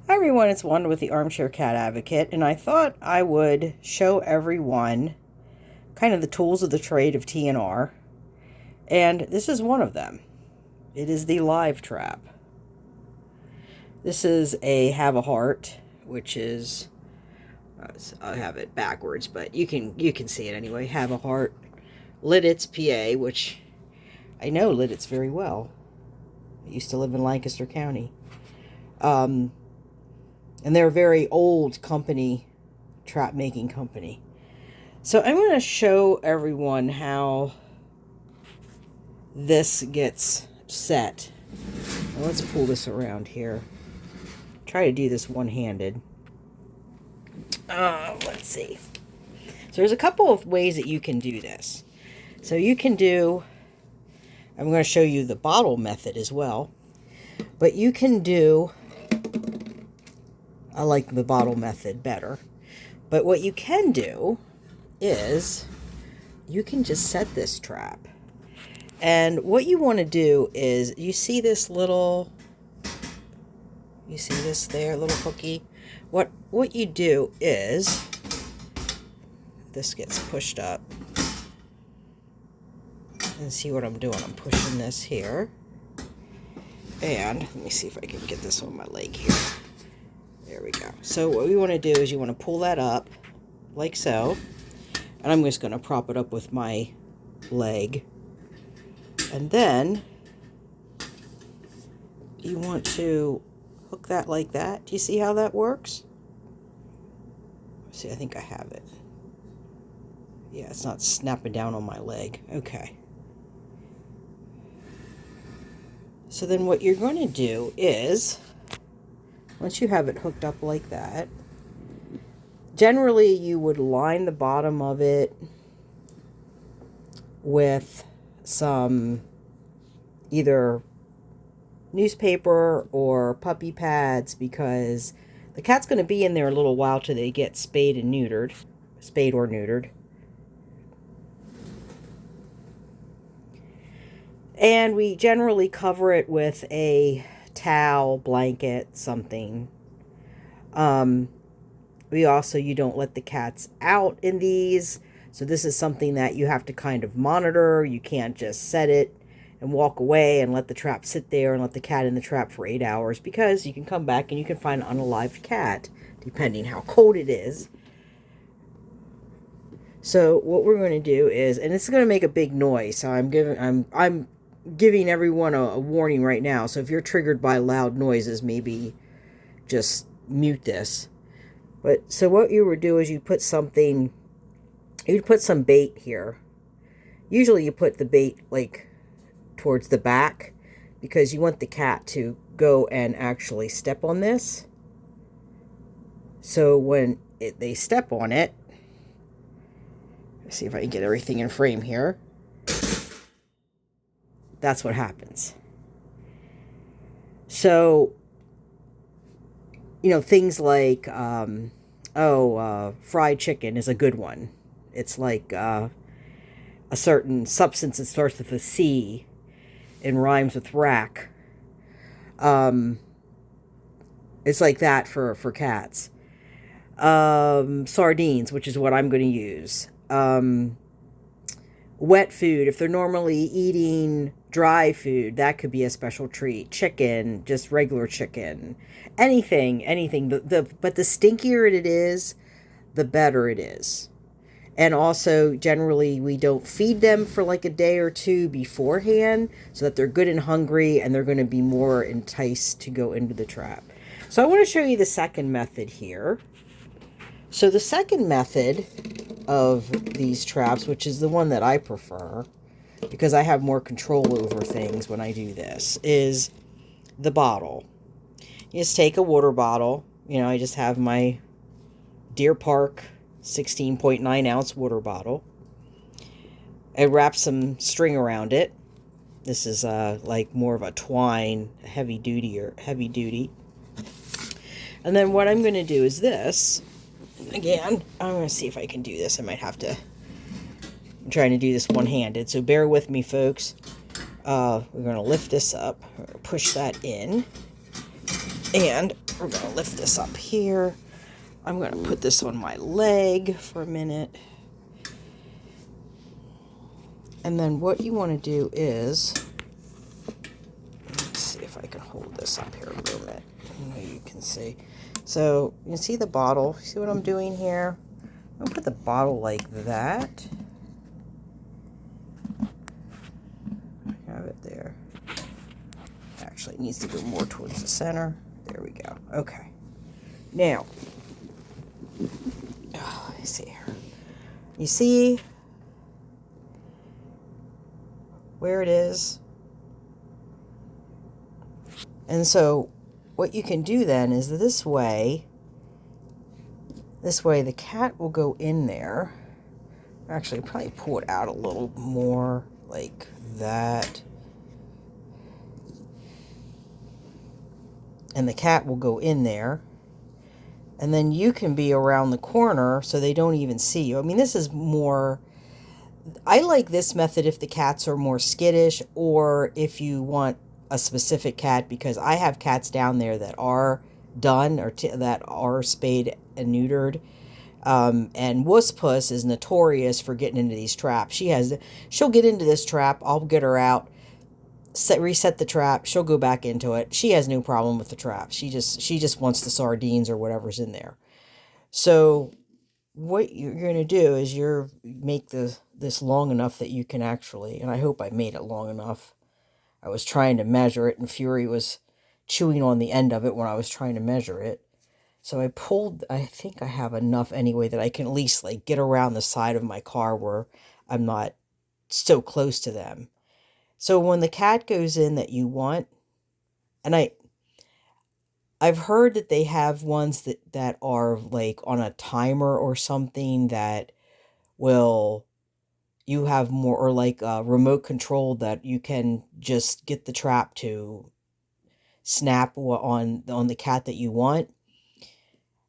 Hi everyone, it's Wanda with the Armchair Cat Advocate, and I thought I would show everyone kind of the tools of the trade of TNR, and this is one of them. It is the live trap. This is a Have a Heart, which is, I have it backwards, but you can see it anyway. Have a Heart, Lidditz, PA, which I know Lidditz very well. I used to live in Lancaster County. And they're a very old company, trap making company. So I'm going to show everyone how this gets set. Now let's pull this around here. Try to do this one-handed. Let's see. So there's a couple of ways that you can do this. So you can do, I'm going to show you the bottle method as well. But you can do, I like the bottle method better. But what you can do is you can just set this trap. And what you want to do is, you see this little, you see this there, little hooky? What you do is, this gets pushed up. And see what I'm doing. I'm pushing this here. And let me see if I can get this on my leg here. There we go. So what we want to do is you want to pull that up like so. And I'm just going to prop it up with my leg. And then you want to hook that like that. Do you see how that works? See, I think I have it. Yeah, it's not snapping down on my leg. Okay. So then what you're going to do is, once you have it hooked up like that, generally you would line the bottom of it with some either newspaper or puppy pads, because the cat's going to be in there a little while till they get spayed and neutered. Spayed or neutered. And we generally cover it with a towel, blanket, something. We also, you don't let the cats out in these. So this is something that you have to kind of monitor. You can't just set it and walk away and let the trap sit there and let the cat in the trap for 8 hours, because you can come back and you can find an unalived cat, depending how cold it is. So what we're going to do is, and it's going to make a big noise, so I'm giving everyone a warning right now. So if you're triggered by loud noises, maybe just mute this. But so what you would do is you'd put some bait here. Usually you put the bait like towards the back, because you want the cat to go and actually step on this. So when they step on it, let's see if I can get everything in frame here. That's what happens. So, you know, things like, fried chicken is a good one. It's like a certain substance that starts with a C and rhymes with rack. It's like that for cats. Sardines, which is what I'm going to use. Wet food, if they're normally eating dry food, that could be a special treat. Chicken, just regular chicken. Anything. But the stinkier it is, the better it is. And also, generally, we don't feed them for like a day or two beforehand, so that they're good and hungry, and they're going to be more enticed to go into the trap. So I want to show you the second method here. So the second method of these traps, which is the one that I prefer, because I have more control over things when I do this, is the bottle. You just take a water bottle. You know, I just have my Deer Park 16.9 ounce water bottle. I wrap some string around it. This is like more of a twine, heavy duty. And then what I'm going to do is this. Again, I'm going to see if I can do this. I might have to. I'm trying to do this one-handed, so bear with me, folks. We're going to lift this up, push that in, And we're going to lift this up here. I'm going to put this on my leg for a minute. And then what you want to do is, let's see if I can hold this up here a moment. I know you can see. So you can see the bottle. See what I'm doing here? I'm going to put the bottle like that. I have it there. Actually, it needs to go more towards the center. There we go. Okay. Now, let me see here. You see where it is? And so what you can do then is this way the cat will go in there. Actually, probably pull it out a little more like that. And the cat will go in there. And then you can be around the corner so they don't even see you. I mean, this is more... I like this method if the cats are more skittish or if you want a specific cat, because I have cats down there that are done or that are spayed and neutered. And Wuss Puss is notorious for getting into these traps. She'll get into this trap. I'll get her out, reset the trap. She'll go back into it. She has no problem with the trap. She just wants the sardines or whatever's in there. So what you're going to do is make this long enough that you can actually, and I hope I made it long enough. I was trying to measure it, and Fury was chewing on the end of it when I was trying to measure it. So I think I have enough anyway that I can at least like get around the side of my car where I'm not so close to them. So when the cat goes in that you want, and I've heard that they have ones that are like on a timer or something that you have more, or like a remote control that you can just get the trap to snap on the cat that you want.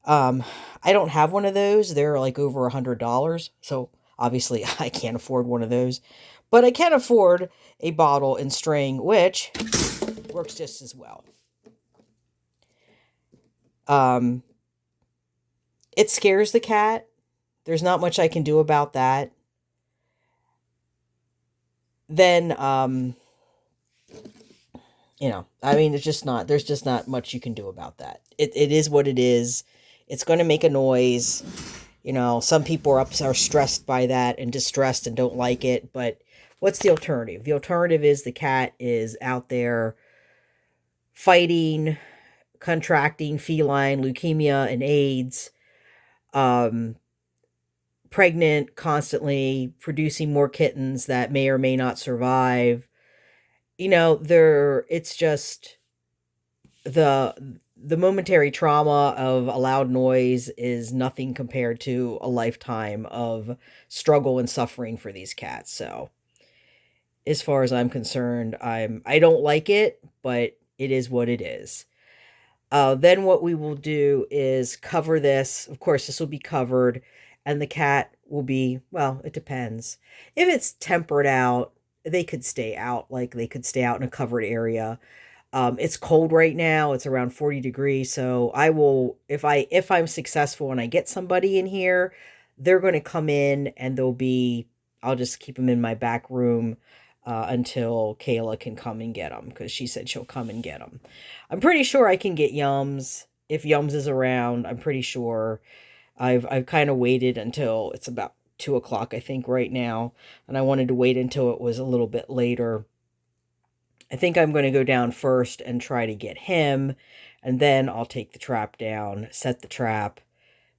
I don't have one of those. They're like over $100. So obviously I can't afford one of those, but I can afford a bottle and string, which works just as well. It scares the cat. There's not much I can do about that. Then, I mean, there's just not much you can do about that. It is what it is. It's going to make a noise. Some people are stressed by that and distressed and don't like it, but what's the alternative? The alternative is the cat is out there fighting, contracting feline leukemia and AIDS, pregnant, constantly producing more kittens that may or may not survive. It's just the momentary trauma of a loud noise is nothing compared to a lifetime of struggle and suffering for these cats. So as far as I'm concerned, I don't like it, but it is what it is. Then what we will do is cover this. Of course, this will be covered, and the cat will be, well, it depends. If it's tempered out, they could stay out. Like, they could stay out in a covered area. It's cold right now. It's around 40 degrees. So I will, if I'm successful and I get somebody in here, they're going to come in and I'll just keep them in my back room until Kayla can come and get them, because she said she'll come and get them. I'm pretty sure I can get Yums if Yums is around. I'm pretty sure. I've kind of waited until it's about 2 o'clock, I think, right now, and I wanted to wait until it was a little bit later. I think I'm going to go down first and try to get him, and then I'll take the trap down, set the trap,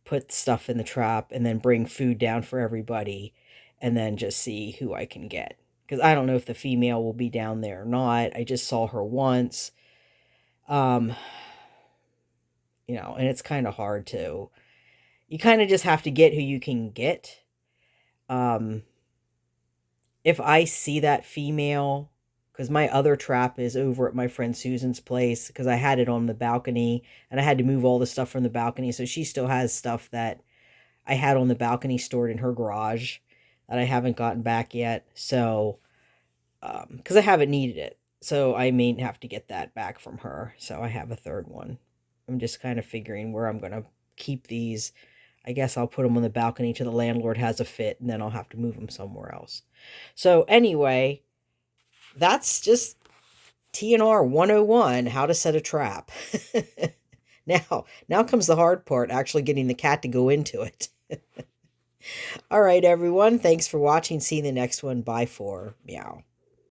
put stuff in the trap, and then bring food down for everybody, and then just see who I can get. Because I don't know if the female will be down there or not. I just saw her once. And it's kind of hard to... You kind of just have to get who you can get. If I see that female... Because my other trap is over at my friend Susan's place, because I had it on the balcony, and I had to move all the stuff from the balcony, so she still has stuff that I had on the balcony stored in her garage that I haven't gotten back yet. So, because I haven't needed it, so I may have to get that back from her. So I have a third one. I'm just kind of figuring where I'm going to keep these. I guess I'll put them on the balcony till the landlord has a fit, and then I'll have to move them somewhere else. So anyway, that's just TNR 101, how to set a trap. Now comes the hard part, actually getting the cat to go into it. All right, everyone. Thanks for watching. See you in the next one. Bye for meow.